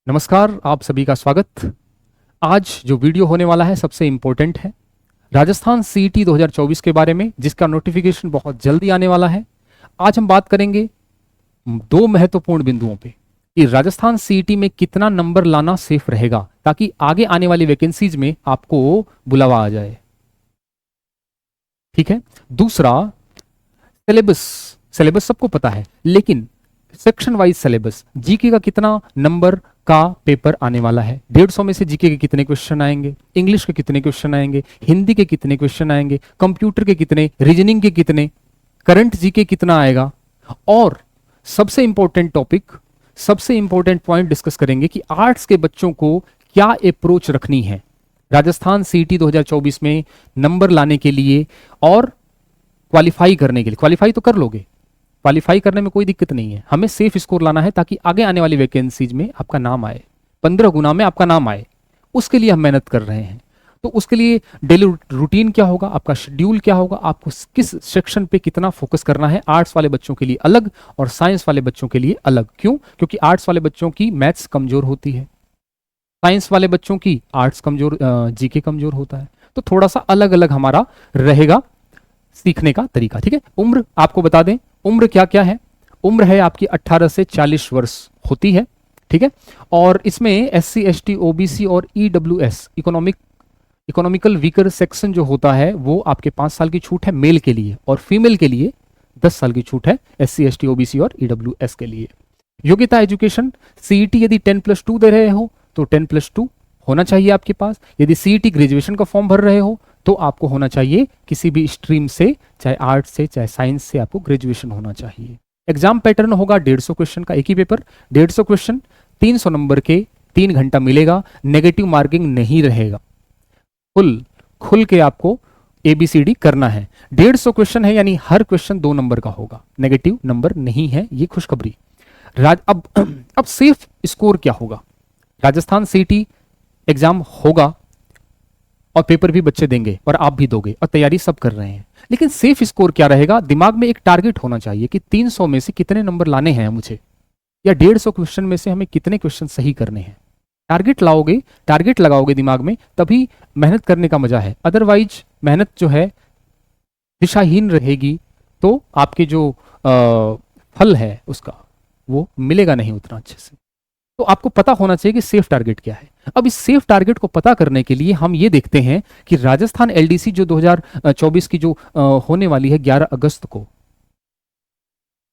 नमस्कार, आप सभी का स्वागत। आज जो वीडियो होने वाला है सबसे इम्पोर्टेंट है राजस्थान सीईटी 2024 के बारे में, जिसका नोटिफिकेशन बहुत जल्दी आने वाला है। आज हम बात करेंगे दो महत्वपूर्ण बिंदुओं पे कि राजस्थान सीईटी में कितना नंबर लाना सेफ रहेगा ताकि आगे आने वाली वैकेंसीज में आपको बुलावा आ जाए। ठीक है। दूसरा, सिलेबस। सिलेबस सबको पता है, लेकिन सेक्शन वाइज सिलेबस, जीके का कितना नंबर का पेपर आने वाला है, 150 में से जीके के कितने क्वेश्चन आएंगे, इंग्लिश के कितने क्वेश्चन आएंगे, हिंदी के कितने क्वेश्चन आएंगे, कंप्यूटर के कितने, रीजनिंग के कितने, करंट जीके कितना आएगा, और सबसे इंपॉर्टेंट टॉपिक, सबसे इंपॉर्टेंट पॉइंट डिस्कस करेंगे कि आर्ट्स के बच्चों को क्या अप्रोच रखनी है राजस्थान सीईटी 2024 में नंबर लाने के लिए और क्वालिफाई करने के लिए। क्वालिफाई तो कर लोगे, क्वालिफाई करने में कोई दिक्कत नहीं है, हमें सेफ स्कोर लाना है ताकि आगे आने वाली वैकेंसीज में आपका नाम आए, 15 गुना में आपका नाम आए। उसके लिए हम मेहनत कर रहे हैं। तो उसके लिए डेली रूटीन क्या होगा, आपका शेड्यूल क्या होगा, आपको किस सेक्शन पे कितना फोकस करना है, आर्ट्स वाले बच्चों के लिए अलग और साइंस वाले बच्चों के लिए अलग। क्यों? क्योंकि आर्ट्स वाले बच्चों की मैथ्स कमजोर होती है, साइंस वाले बच्चों की आर्ट्स कमजोर, जीके कमजोर होता है। तो थोड़ा सा अलग अलग हमारा रहेगा सीखने का तरीका। ठीक है। उम्र आपको बता दें, उम्र क्या क्या है। उम्र है आपकी 18 से 40 वर्ष होती है। ठीक है। और इसमें एससी, एसटी, ओबीसी और ईडब्ल्यूएस, इकोनॉमिकल वीकर सेक्शन जो होता है वो आपके 5 साल की छूट है मेल के लिए, और फीमेल के लिए 10 साल की छूट है, एससी, एसटी, ओबीसी और ईडब्ल्यूएस के लिए। योग्यता एजुकेशन, सीईटी यदि 10+2 दे रहे हो तो 10+2 होना चाहिए आपके पास। यदि सीईटी ग्रेजुएशन का फॉर्म भर रहे हो तो आपको होना चाहिए किसी भी स्ट्रीम से, चाहे आर्ट्स से चाहे साइंस से, आपको ग्रेजुएशन होना चाहिए। एग्जाम पैटर्न होगा 150 क्वेश्चन का, एक ही पेपर, 150 क्वेश्चन, 300 नंबर के, 3 घंटा मिलेगा, नेगेटिव मार्किंग नहीं रहेगा, खुल के आपको एबीसीडी करना है। 150 क्वेश्चन है यानी हर क्वेश्चन 2 नंबर का होगा, नेगेटिव नंबर नहीं है, ये खुशखबरी। अब सेफ स्कोर क्या होगा? राजस्थान सीईटी एग्जाम होगा और पेपर भी बच्चे देंगे और आप भी दोगे और तैयारी सब कर रहे हैं, लेकिन सेफ स्कोर क्या रहेगा? दिमाग में एक टारगेट होना चाहिए कि 300 में से कितने नंबर लाने हैं मुझे, या 150 क्वेश्चन में से हमें कितने क्वेश्चन सही करने हैं। टारगेट लाओगे, टारगेट लगाओगे दिमाग में, तभी मेहनत करने का मजा है। अदरवाइज मेहनत जो है दिशाहीन रहेगी तो आपके जो फल है उसका वो मिलेगा नहीं उतना अच्छे से। तो आपको पता होना चाहिए कि सेफ टारगेट क्या है। अब इस सेफ टारगेट को पता करने के लिए हम ये देखते हैं कि राजस्थान एलडीसी जो 2024 की जो होने वाली है 11 अगस्त को,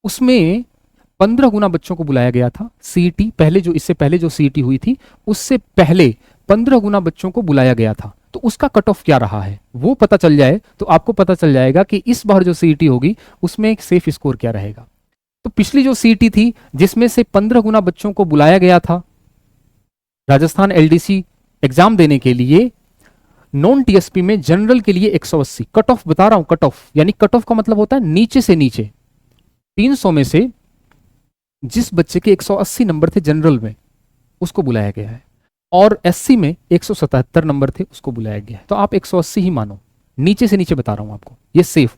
उसमें 15 गुना बच्चों को बुलाया गया था। सीईटी पहले जो, इससे पहले जो सीईटी हुई थी उससे पहले 15 गुना बच्चों को बुलाया गया था। तो उसका कट ऑफ क्या रहा है वो पता चल जाए तो आपको पता चल जाएगा कि इस बार जो सीईटी होगी उसमें एक सेफ स्कोर क्या रहेगा। तो पिछली जो सीईटी थी जिसमें से 15 गुना बच्चों को बुलाया गया था राजस्थान एलडीसी एग्जाम देने के लिए, नॉन टीएसपी में जनरल के लिए 180 कट ऑफ बता रहा हूं। कट ऑफ यानी कट ऑफ का मतलब होता है नीचे से नीचे, 300 में से जिस बच्चे के 180 नंबर थे जनरल में उसको बुलाया गया है, और एससी में 177 नंबर थे उसको बुलाया गया है। तो आप 180 ही मानो, नीचे से नीचे बता रहा हूं आपको, ये सेफ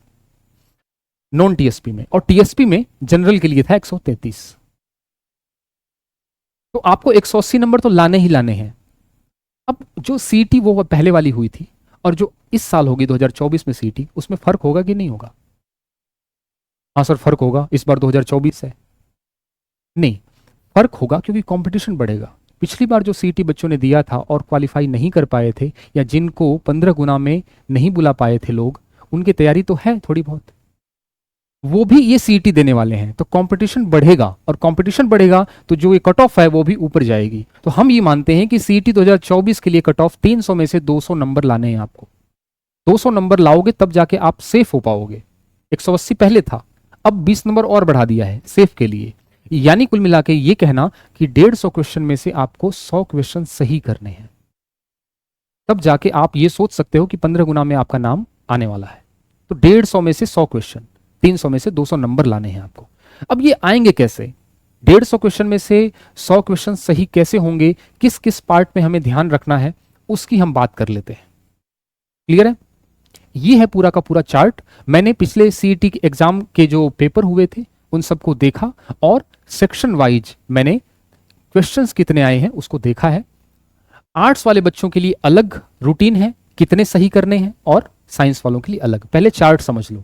नॉन टीएसपी में। और टीएसपी में जनरल के लिए था 133। तो आपको 180 नंबर तो लाने ही लाने हैं। अब जो सीईटी वो पहले वाली हुई थी और जो इस साल होगी 2024 में सीईटी, उसमें फर्क होगा कि नहीं होगा? हाँ सर फर्क होगा, इस बार 2024 है। नहीं, फर्क होगा क्योंकि कंपटीशन बढ़ेगा। पिछली बार जो सीईटी बच्चों ने दिया था और क्वालिफाई नहीं कर पाए थे, या जिनको 15 गुना में नहीं बुला पाए थे लोग, उनकी तैयारी तो है थोड़ी बहुत, वो भी ये सीईटी देने वाले हैं। तो कंपटीशन बढ़ेगा, और कंपटीशन बढ़ेगा तो जो ये कट ऑफ है वो भी ऊपर जाएगी। तो हम ये मानते हैं कि सीईटी 2024 के लिए कट ऑफ 300 में से 200 नंबर लाने हैं आपको। 200 नंबर लाओगे तब जाके आप सेफ हो पाओगे। 180 पहले था, अब 20 नंबर और बढ़ा दिया है सेफ के लिए। यानी कुल मिला के ये कहना कि 150 क्वेश्चन में से आपको 100 क्वेश्चन सही करने हैं, तब जाके आप ये सोच सकते हो कि 15 गुना में आपका नाम आने वाला है। तो 150 में से 100 क्वेश्चन, 300 में से 200 नंबर लाने हैं आपको। अब ये आएंगे कैसे? 150 क्वेश्चन में से 100 क्वेश्चन सही कैसे होंगे, किस किस पार्ट में हमें ध्यान रखना है, उसकी हम बात कर लेते हैं। क्लियर है? ये है पूरा का पूरा चार्ट। मैंने पिछले सीईटी के एग्जाम के जो पेपर हुए थे उन सबको देखा और सेक्शन वाइज मैंने क्वेश्चंस कितने आए हैं उसको देखा है। आर्ट्स वाले बच्चों के लिए अलग रूटीन है, कितने सही करने हैं, और साइंस वालों के लिए अलग। पहले चार्ट समझ लो।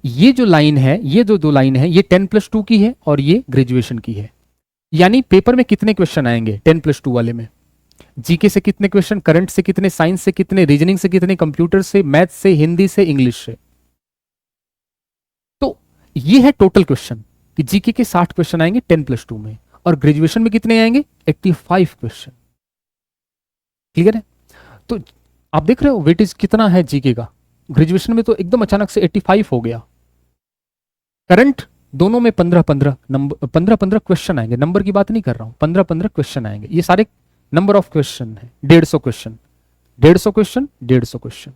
ये जो लाइन है, ये जो दो लाइन है, ये 10+2 की है और ये ग्रेजुएशन की है। यानी पेपर में कितने क्वेश्चन आएंगे 10+2 वाले में? जीके से कितने क्वेश्चन, करंट से कितने, साइंस से कितने, रीजनिंग से कितने, कंप्यूटर से, मैथ से, हिंदी से, इंग्लिश से। तो ये है टोटल क्वेश्चन कि जीके के 60 क्वेश्चन आएंगे 10+2 में, और ग्रेजुएशन में कितने आएंगे? 85 क्वेश्चन। क्लियर है? तो आप देख रहे हो वेटेज कितना है जीके का। ग्रेजुएशन में तो एकदम अचानक से 85 हो गया। करंट दोनों में 15-15 नंबर, 15-15 क्वेश्चन आएंगे। नंबर की बात नहीं कर रहा हूं, 15-15 क्वेश्चन आएंगे। ये सारे नंबर ऑफ क्वेश्चन है, 150 question, 150 question, 150 question,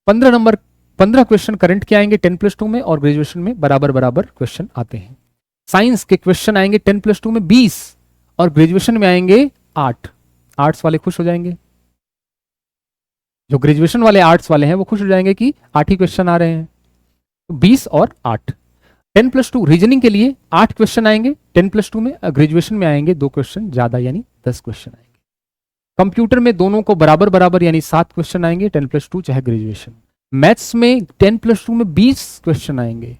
15 number, 15 question current के आएंगे 10+2 में, और ग्रेजुएशन में बराबर बराबर क्वेश्चन आते हैं। साइंस के क्वेश्चन आएंगे 10+2 में 20, और ग्रेजुएशन में आएंगे 8। आर्ट्स वाले खुश हो जाएंगे, जो ग्रेजुएशन वाले आर्ट्स वाले हैं वो खुश हो जाएंगे कि 8 ही क्वेश्चन आ रहे हैं। 20 और 8, 10+2। रीजनिंग के लिए 8 क्वेश्चन आएंगे 10+2 में, ग्रेजुएशन में आएंगे 2 क्वेश्चन ज्यादा, यानी 10 क्वेश्चन आएंगे। कंप्यूटर में दोनों को बराबर बराबर, यानी 7 क्वेश्चन आएंगे 10+2 चाहे ग्रेजुएशन। मैथ्स में 10+2 में 20 क्वेश्चन आएंगे,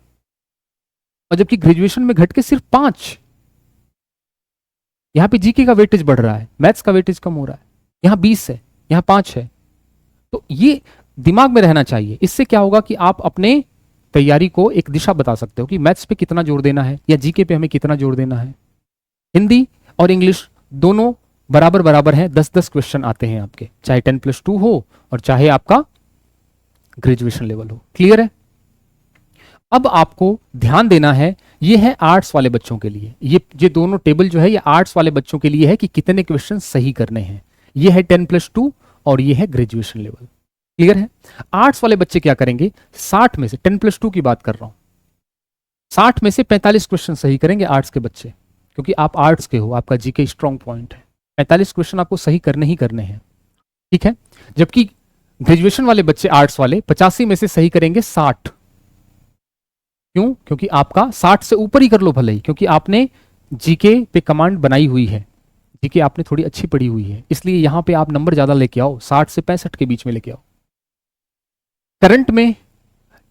और जबकि ग्रेजुएशन में घट के सिर्फ 5। यहां पे जीके का वेटेज बढ़ रहा है, मैथ्स का वेटेज कम हो रहा है। यहां 20 है, यहां 5 है। तो ये दिमाग में रहना चाहिए। इससे क्या होगा कि आप अपने तैयारी को एक दिशा बता सकते हो कि मैथ्स पे कितना जोर देना है या जीके पे हमें कितना जोर देना है। हिंदी और इंग्लिश दोनों बराबर बराबर हैं, 10-10 क्वेश्चन आते हैं आपके, चाहे 10+2 हो और चाहे आपका ग्रेजुएशन लेवल हो। क्लियर है? अब आपको ध्यान देना है, ये है आर्ट्स वाले बच्चों के लिए। ये दोनों टेबल जो है ये आर्ट्स वाले बच्चों के लिए है कि कितने क्वेश्चन सही करने हैं। ये है 10+2 और ये है ग्रेजुएशन लेवल। क्लियर है? आर्ट्स वाले बच्चे क्या करेंगे, 60 में से, 10+2 की बात कर रहा हूं, 60 में से 45 क्वेश्चन सही करेंगे आर्ट्स के बच्चे, क्योंकि आप आर्ट्स के हो, आपका जीके स्ट्रॉन्ग पॉइंट है। 45 क्वेश्चन आपको सही करने ही करने हैं। ठीक है? जबकि ग्रेजुएशन वाले बच्चे आर्ट्स वाले 85 में से सही करेंगे 60। क्यों? क्योंकि आपका 60 से ऊपर ही कर लो भले ही, क्योंकि आपने जीके पे कमांड बनाई हुई है, जीके आपने थोड़ी अच्छी पढ़ी हुई है, इसलिए यहां पे आप नंबर ज्यादा लेके आओ, 60 से 65 के बीच में लेके आओ। करंट में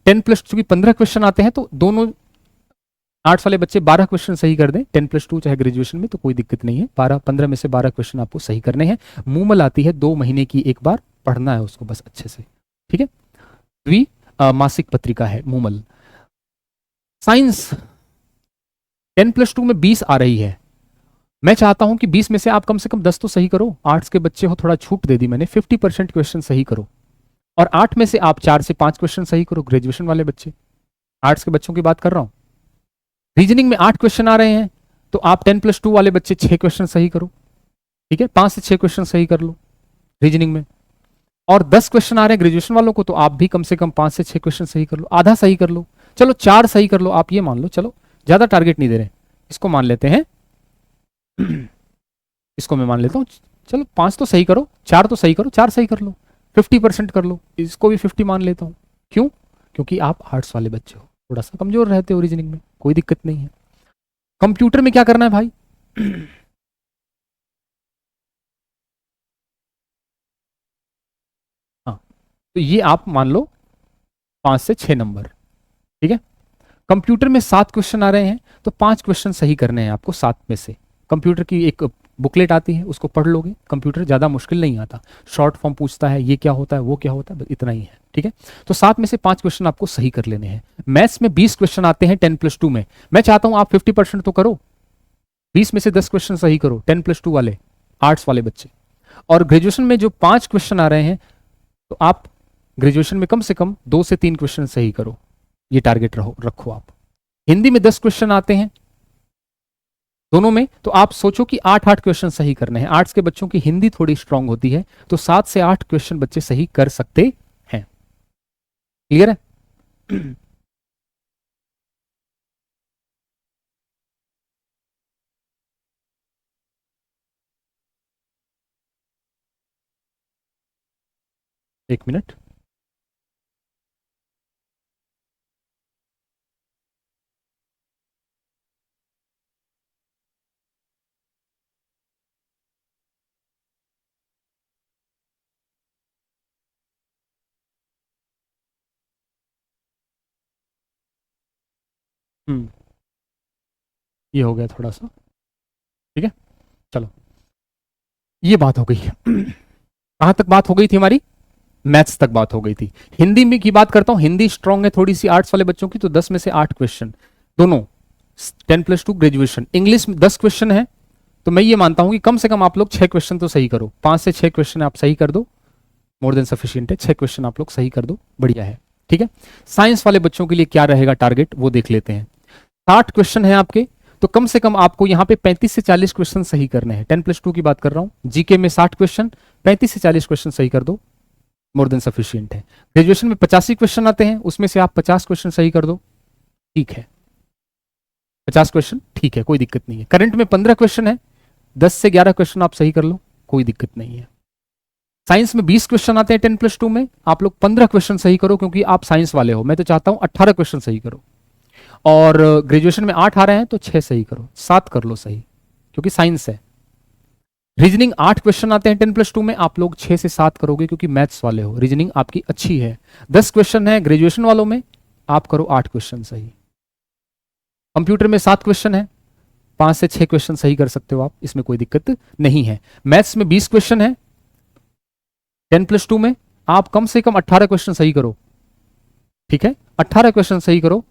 10+2 की 15 क्वेश्चन आते हैं, तो दोनों आर्ट्स वाले बच्चे 12 क्वेश्चन सही कर दें 10+2 चाहे ग्रेजुएशन में, तो कोई दिक्कत नहीं है। 15 में से 12 क्वेश्चन आपको सही करने हैं। मूमल आती है 2 महीने की एक बार, पढ़ना है उसको बस अच्छे से। ठीक है? मासिक पत्रिका है मूमल। साइंस 10+2 में 20 आ रही है। मैं चाहता हूं कि 20 में से आप कम से कम 10 तो सही करो। आर्ट्स के बच्चे हो, थोड़ा छूट दे दी मैंने, 50% क्वेश्चन सही करो, और 8 में से आप 4 से 5 क्वेश्चन सही करो। ग्रेजुएशन वाले बच्चे, आर्ट्स के बच्चों की बात कर रहा हूं। रीजनिंग में 8 क्वेश्चन आ रहे हैं, तो आप 10+2 वाले बच्चे 6 क्वेश्चन सही करो। ठीक है? 5 से 6 क्वेश्चन सही कर लो रीजनिंग में, और 10 क्वेश्चन आ रहे हैं ग्रेजुएशन वालों को, तो आप भी कम से कम 5 से 6 क्वेश्चन सही कर लो, आधा सही कर लो। चलो 4 सही कर लो, आप ये मान लो, चलो ज्यादा टारगेट नहीं दे रहे, इसको मान लेते हैं इसको मैं मान लेता हूं। चलो 5 तो सही करो, 4 तो सही करो, 4 सही कर लो, 50% कर लो, इसको भी 50 मान लेता हूं। क्यों? क्योंकि आप आर्ट्स वाले बच्चे हो, थोड़ा सा कमजोर रहते हो रीजनिंग में, कोई दिक्कत नहीं है। कंप्यूटर में क्या करना है भाई हाँ, तो ये आप मान लो 5 से 6 नंबर। ठीक है? कंप्यूटर में 7 क्वेश्चन आ रहे हैं, तो 5 क्वेश्चन सही करने हैं आपको 7 में से। कंप्यूटर की एक बुकलेट आती है, उसको पढ़ लोगे। कंप्यूटर ज़्यादा मुश्किल नहीं आता, शॉर्ट फॉर्म पूछता है, ये क्या होता है, वो क्या होता है, बस इतना ही है। ठीक है? तो 7 में से 5 क्वेश्चन आपको सही कर लेने हैं। मैथ्स में 20 क्वेश्चन आते हैं 10+2 में। मैं चाहता हूं आप 50% तो करो, 20 में से 10 क्वेश्चन सही करो 10+2 वाले आर्ट्स वाले बच्चे। और ग्रेजुएशन में जो 5 क्वेश्चन आ रहे हैं, तो आप ग्रेजुएशन में कम से कम 2 से 3 क्वेश्चन सही करो, ये टारगेट रखो आप। हिंदी में 10 क्वेश्चन आते हैं दोनों में, तो आप सोचो कि 8-8 क्वेश्चन सही करने हैं। आर्ट्स के बच्चों की हिंदी थोड़ी स्ट्रांग होती है, तो 7 से 8 क्वेश्चन बच्चे सही कर सकते हैं। क्लियर है? एक मिनट। हम्म, ये हो गया थोड़ा सा। ठीक है, चलो, ये बात हो गई। कहां तक बात हो गई थी हमारी? मैथ्स तक बात हो गई थी। हिंदी में की बात करता हूं, हिंदी स्ट्रांग है थोड़ी सी आर्ट्स वाले बच्चों की, तो 10 में से 8 क्वेश्चन दोनों, 10+2 ग्रेजुएशन। इंग्लिश में 10 क्वेश्चन है, तो मैं ये मानता हूं कि कम से कम आप लोग 6 क्वेश्चन तो सही करो, 5 से 6 क्वेश्चन आप सही कर दो, मोर देन सफिशियंट है। 6 क्वेश्चन आप लोग सही कर दो, बढ़िया है। ठीक है, साइंस वाले बच्चों के लिए क्या रहेगा टारगेट, वो देख लेते हैं। 60 क्वेश्चन है आपके, तो कम से कम आपको यहाँ पे 35 से 40 क्वेश्चन सही करने हैं। 10+2 की बात कर रहा हूं, जीके में 60 क्वेश्चन, 35 से 40 क्वेश्चन सही कर दो, मोर देन सफिशियंट है। ग्रेजुएशन में 85 क्वेश्चन आते हैं, उसमें से आप 50 क्वेश्चन सही कर दो, ठीक है। 50 क्वेश्चन ठीक है, कोई दिक्कत नहीं है। करंट में 15 क्वेश्चन है, 10 से 11 क्वेश्चन आप सही कर लो, कोई दिक्कत नहीं है। साइंस में 20 क्वेश्चन आते हैं 10+2 में, आप लोग 15 क्वेश्चन सही करो, क्योंकि आप साइंस वाले हो। मैं तो चाहता हूं 18 क्वेश्चन सही करो। और ग्रेजुएशन में 8 आ रहे हैं तो 6 सही करो, 7 कर लो सही, क्योंकि साइंस है। रीजनिंग 8 क्वेश्चन आते हैं 10+2 में, आप लोग 6 से 7 करोगे, क्योंकि मैथ्स वाले हो, रीजनिंग आपकी अच्छी है। 10 क्वेश्चन है ग्रेजुएशन वालों में, आप करो 8 क्वेश्चन सही। कंप्यूटर में 7 क्वेश्चन है, 5 से 6 क्वेश्चन सही कर सकते हो आप, इसमें कोई दिक्कत नहीं है। मैथ्स में 20 क्वेश्चन है 10+2 में, आप कम से कम 18 क्वेश्चन सही करो, ठीक है, 18 क्वेश्चन सही करो।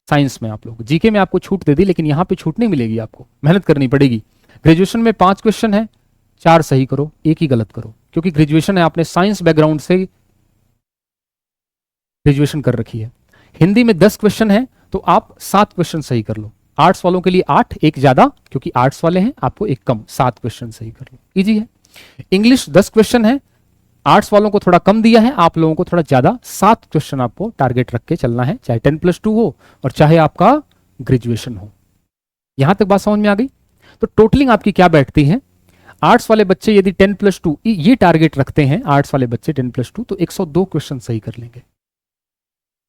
साइंस में आप लोग, जीके में आपको छूट दे दी, लेकिन यहां पे छूट नहीं मिलेगी, आपको मेहनत करनी पड़ेगी। ग्रेजुएशन में 5 क्वेश्चन है, 4 सही करो, एक ही गलत करो, क्योंकि ग्रेजुएशन है, आपने साइंस बैकग्राउंड से ग्रेजुएशन कर रखी है। हिंदी में 10 क्वेश्चन है, तो आप 7 क्वेश्चन सही कर लो। आर्ट्स वालों के लिए 8, एक ज्यादा, क्योंकि आर्ट्स वाले हैं, आपको एक कम, 7 क्वेश्चन सही कर लो, इजी है। इंग्लिश 10 क्वेश्चन है, आर्ट्स वालों को थोड़ा कम दिया है, आप लोगों को थोड़ा ज्यादा, 7 क्वेश्चन आपको टारगेट रख के चलना है, चाहे 10+2 हो और चाहे आपका ग्रेजुएशन हो। यहां तक बात समझ में आ गई? तो टोटलिंग आपकी क्या बैठती है? आर्ट्स वाले बच्चे यदि 10+2 ये टारगेट रखते हैं, आर्ट्स वाले बच्चे 10+2, तो 102 क्वेश्चन सही कर लेंगे।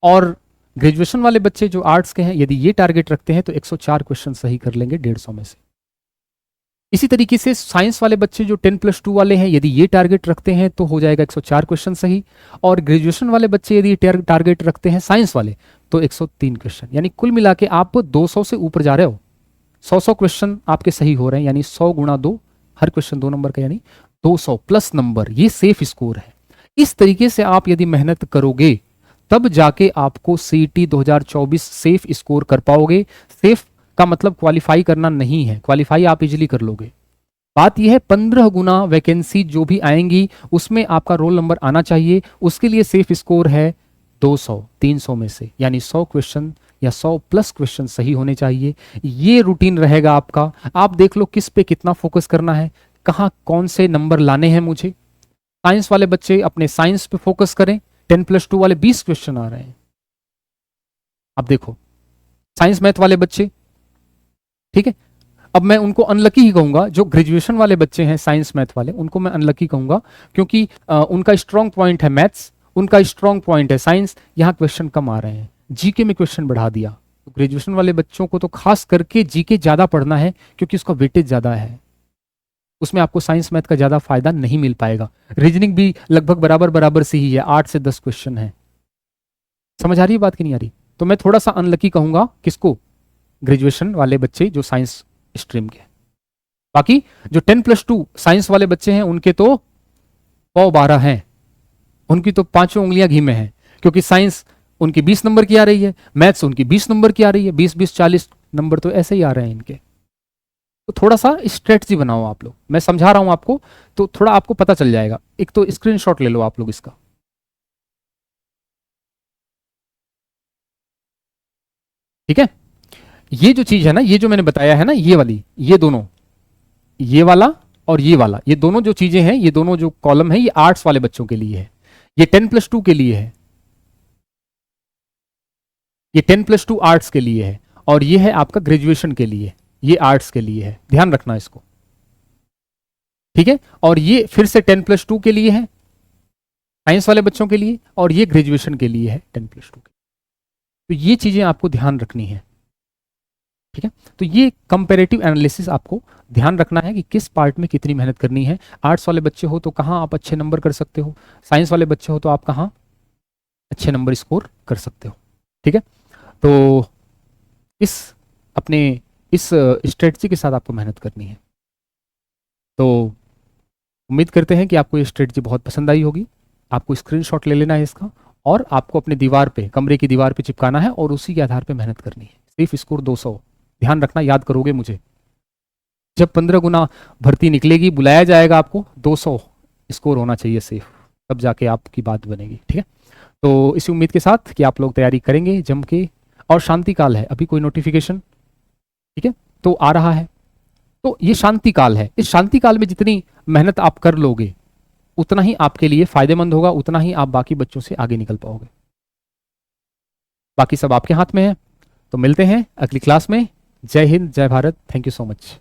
और ग्रेजुएशन वाले बच्चे जो आर्ट्स के हैं, यदि ये टारगेट रखते हैं, तो 104 क्वेश्चन सही कर लेंगे 150 में से। इसी तरीके से साइंस वाले बच्चे जो 10+2 वाले हैं, यदि ये टारगेट रखते हैं, तो हो जाएगा 104 क्वेश्चन सही। और ग्रेजुएशन वाले बच्चे यदि टारगेट रखते हैं साइंस वाले, तो 103 क्वेश्चन, यानी कुल मिला के आप 200 से ऊपर जा रहे हो। 100 क्वेश्चन आपके सही हो रहे हैं, यानी 100 गुणा 2, हर क्वेश्चन 2 नंबर का, यानी 200 प्लस नंबर, ये सेफ स्कोर है। इस तरीके से आप यदि मेहनत करोगे, तब जाके आपको सीईटी 2024 सेफ स्कोर कर पाओगे। सेफ का मतलब क्वालिफाई करना नहीं है, क्वालिफाई आप इजीली कर लोगे। बात यह है 15 गुना वैकेंसी जो भी आएंगी, उसमें आपका रोल नंबर आना चाहिए। उसके लिए सेफ स्कोर है 200, 300 में से, यानी 100 क्वेश्चन या 100 प्लस क्वेश्चन सही होने चाहिए। ये रूटीन रहेगा आपका। आप देख लो किस पे कितना फोकस करना है, कहाँ कौन से नंबर लाने हैं मुझे। साइंस वाले बच्चे अपने साइंस पे फोकस करें, 10+2 वाले 20 क्वेश्चन आ रहे हैं। अब देखो साइंस मैथ वाले बच्चे, ठीक है, अब मैं उनको अनलकी ही कहूंगा। जो ग्रेजुएशन वाले बच्चे हैं साइंस मैथ वाले, उनको मैं अनलकी कहूंगा, क्योंकि उनका स्ट्रॉन्ग पॉइंट है मैथ्स, उनका स्ट्रॉन्ग पॉइंट है साइंस। यहां क्वेश्चन कम आ रहे हैं, जीके में क्वेश्चन बढ़ा दिया। तो ग्रेजुएशन वाले बच्चों को तो खास करके जीके ज्यादा पढ़ना है, क्योंकि उसका वेटेज ज्यादा है, उसमें आपको साइंस मैथ का ज्यादा फायदा नहीं मिल पाएगा। रीजनिंग भी लगभग बराबर बराबर से ही है, 8 से 10 क्वेश्चन है। समझ आ रही है बात कि नहीं आ रही? तो मैं थोड़ा सा अनलकी कहूंगा किसको? ग्रेजुएशन वाले बच्चे जो साइंस स्ट्रीम के। बाकी जो 10+2 साइंस वाले बच्चे हैं, उनके तो 112 हैं, उनकी तो पांचों उंगलियां घी में हैं, क्योंकि साइंस उनकी 20 नंबर की आ रही है, मैथ्स उनकी 20 नंबर की आ रही है, 20-20, 40 नंबर तो ऐसे ही आ रहे हैं इनके। तो थोड़ा सा स्ट्रेटजी बनाओ आप लोग, मैं समझा रहा हूं आपको, तो थोड़ा आपको पता चल जाएगा। एक तो स्क्रीनशॉट ले लो आप लोग इसका, ठीक है। ये जो चीज है ना, ये जो मैंने बताया है ना, ये वाली, ये दोनों, ये वाला और ये वाला, ये दोनों जो चीजें हैं, ये दोनों जो कॉलम है, ये आर्ट्स वाले बच्चों के लिए है, ये 10+2 के लिए है, ये 10+2 आर्ट्स के लिए है, और ये है आपका ग्रेजुएशन के लिए, ये आर्ट्स के लिए है, ध्यान रखना इसको, ठीक है। और ये फिर से 10+2 के लिए है, साइंस वाले बच्चों के लिए, और ये ग्रेजुएशन के लिए है 10+2 के। तो ये चीजें आपको ध्यान रखनी है, ठीक है। तो ये कंपैरेटिव एनालिसिस आपको ध्यान रखना है कि किस पार्ट में कितनी मेहनत करनी है। आर्ट्स वाले बच्चे हो तो कहाँ आप अच्छे नंबर कर सकते हो, साइंस वाले बच्चे हो तो आप कहाँ अच्छे नंबर स्कोर कर सकते हो, ठीक है। तो इस स्ट्रेटजी के साथ आपको मेहनत करनी है। तो उम्मीद करते हैं कि आपको ये स्ट्रेटजी बहुत पसंद आई होगी। आपको स्क्रीनशॉट ले लेना है इसका और आपको अपने दीवार पे, कमरे की दीवार पे चिपकाना है और उसी के आधार पे मेहनत करनी है। सिर्फ स्कोर 200, ध्यान रखना, याद करोगे मुझे। जब 15 गुना भर्ती निकलेगी, बुलाया जाएगा आपको, 200 स्कोर होना चाहिए सेफ, तब जाके आपकी बात बनेगी। ठीक है, तो इसी उम्मीद के साथ कि आप लोग तैयारी करेंगे जम के। और शांति काल है, अभी कोई नोटिफिकेशन, ठीक है, तो आ रहा है, तो ये शांति काल है। इस शांति काल में जितनी मेहनत आप कर लोगे उतना ही आपके लिए फायदेमंद होगा, उतना ही आप बाकी बच्चों से आगे निकल पाओगे। बाकी सब आपके हाथ में है। तो मिलते हैं अगली क्लास में। जय हिंद, जय Bharat, thank you so much.